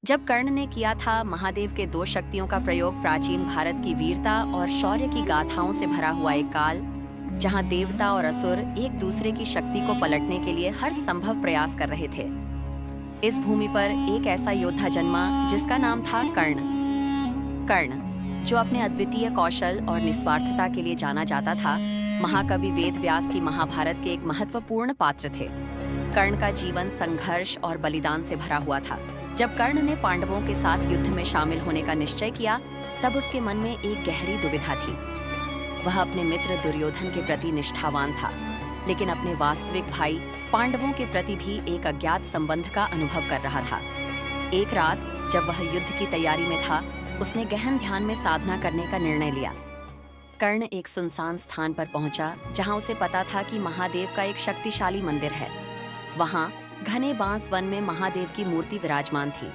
जब कर्ण ने किया था महादेव के दो शक्तियों का प्रयोग प्राचीन भारत की वीरता और शौर्य की गाथाओं से भरा हुआ एक काल, जहां देवता और असुर एक दूसरे की शक्ति को पलटने के लिए हर संभव प्रयास कर रहे थे। इस भूमि पर एक ऐसा योद्धा जन्मा जिसका नाम था कर्ण। कर्ण, जो अपने अद्वितीय कौशल और निस्वार्थता के लिए जाना जाता था, महाकवि वेद व्यास की महाभारत के एक महत्वपूर्ण पात्र थे। कर्ण का जीवन संघर्ष और बलिदान से भरा हुआ था। जब कर्ण ने पांडवों के साथ युद्ध में शामिल होने का निश्चय किया, तब उसके मन में एक गहरी दुविधा थी। वह अपने मित्र दुर्योधन के प्रति निष्ठावान था, लेकिन अपने वास्तविक भाई पांडवों के प्रति भी एक अज्ञात संबंध का अनुभव कर रहा था। एक रात जब वह युद्ध की तैयारी में था, उसने गहन ध्यान में साधना करने का निर्णय लिया। कर्ण एक सुनसान स्थान पर पहुंचा, जहां उसे पता था कि महादेव का एक शक्तिशाली मंदिर है। वहां घने बांस वन में महादेव की मूर्ति विराजमान थी।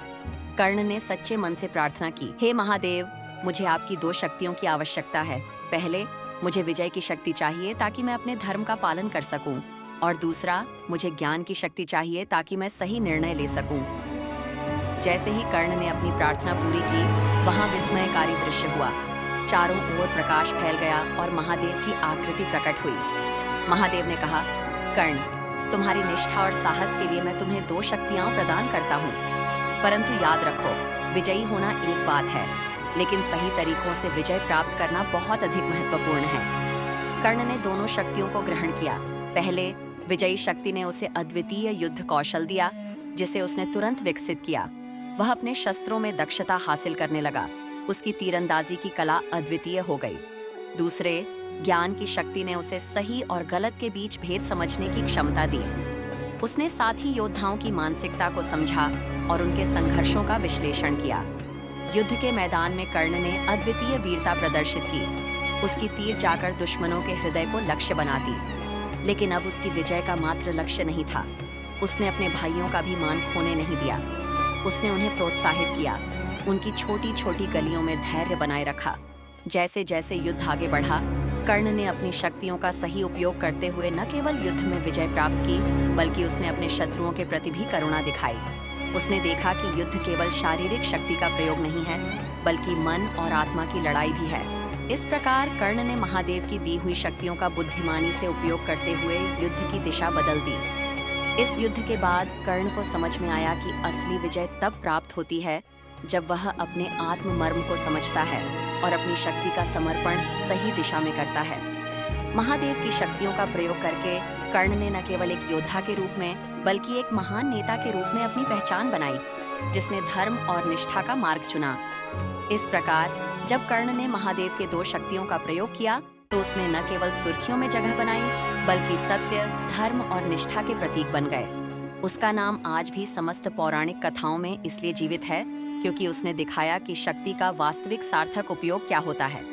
कर्ण ने सच्चे मन से प्रार्थना की, हे महादेव, मुझे आपकी दो शक्तियों की आवश्यकता है। पहले, मुझे विजय की शक्ति चाहिए ताकि मैं अपने धर्म का पालन कर सकूं, और दूसरा, मुझे ज्ञान की शक्ति चाहिए ताकि मैं सही निर्णय ले सकूं। जैसे ही कर्ण ने अपनी प्रार्थना पूरी की, वहां विस्मयकारी दृश्य हुआ। चारों ओर प्रकाश फैल गया और महादेव की आकृति प्रकट हुई। महादेव ने कहा, कर्ण, तुम्हारी निष्ठा और साहस के लिए मैं तुम्हें दो शक्तियां प्रदान करता हूँ। परंतु याद रखो, विजयी होना एक बात है, लेकिन सही तरीकों से विजय प्राप्त करना बहुत अधिक महत्वपूर्ण है। कर्ण ने दोनों शक्तियों को ग्रहण किया। पहले, विजयी शक्ति ने उसे अद्वितीय युद्ध कौशल दिया, जिसे उसने तुरंत विकसित किया। वह अपने शस्त्रों में दक्षता हासिल करने लगा। उसकी तीरंदाजी की कला अद्वितीय हो गई। दूसरे, ज्ञान की शक्ति ने उसे सही और गलत के बीच भेद समझने की क्षमता दी। उसने साथी योद्धाओं की मानसिकता को समझा और उनके संघर्षों का विश्लेषण किया। युद्ध के मैदान में कर्ण ने अद्वितीय वीरता प्रदर्शित की। उसकी तीर जाकर दुश्मनों के हृदय को लक्ष्य बना दी। लेकिन अब उसकी विजय का मात्र लक्ष्य नहीं था। उसने अपने भाइयों का भी मान खोने नहीं दिया। उसने उन्हें प्रोत्साहित किया, उनकी छोटी छोटी गलियों में धैर्य बनाए रखा। जैसे जैसे युद्ध आगे बढ़ा, कर्ण ने अपनी शक्तियों का सही उपयोग करते हुए न केवल युद्ध में विजय प्राप्त की, बल्कि उसने अपने शत्रुओं के प्रति भी करुणा दिखाई। उसने देखा कि युद्ध केवल शारीरिक शक्ति का प्रयोग नहीं है, बल्कि मन और आत्मा की लड़ाई भी है। इस प्रकार कर्ण ने महादेव की दी हुई शक्तियों का बुद्धिमानी से उपयोग करते हुए युद्ध की दिशा बदल दी। इस युद्ध के बाद कर्ण को समझ में आया कि असली विजय तब प्राप्त होती है जब वह अपने आत्म मर्म को समझता है और अपनी शक्ति का समर्पण सही दिशा में करता है। महादेव की शक्तियों का प्रयोग करके कर्ण ने न केवल एक योद्धा के रूप में, बल्कि एक महान नेता के रूप में अपनी पहचान बनाई, जिसने धर्म और निष्ठा का मार्ग चुना। इस प्रकार जब कर्ण ने महादेव के दो शक्तियों का प्रयोग किया, तो उसने न केवल सुर्खियों में जगह बनाई, बल्कि सत्य, धर्म और निष्ठा के प्रतीक बन गए। उसका नाम आज भी समस्त पौराणिक कथाओं में इसलिए जीवित है, क्योंकि उसने दिखाया कि शक्ति का वास्तविक सार्थक उपयोग क्या होता है।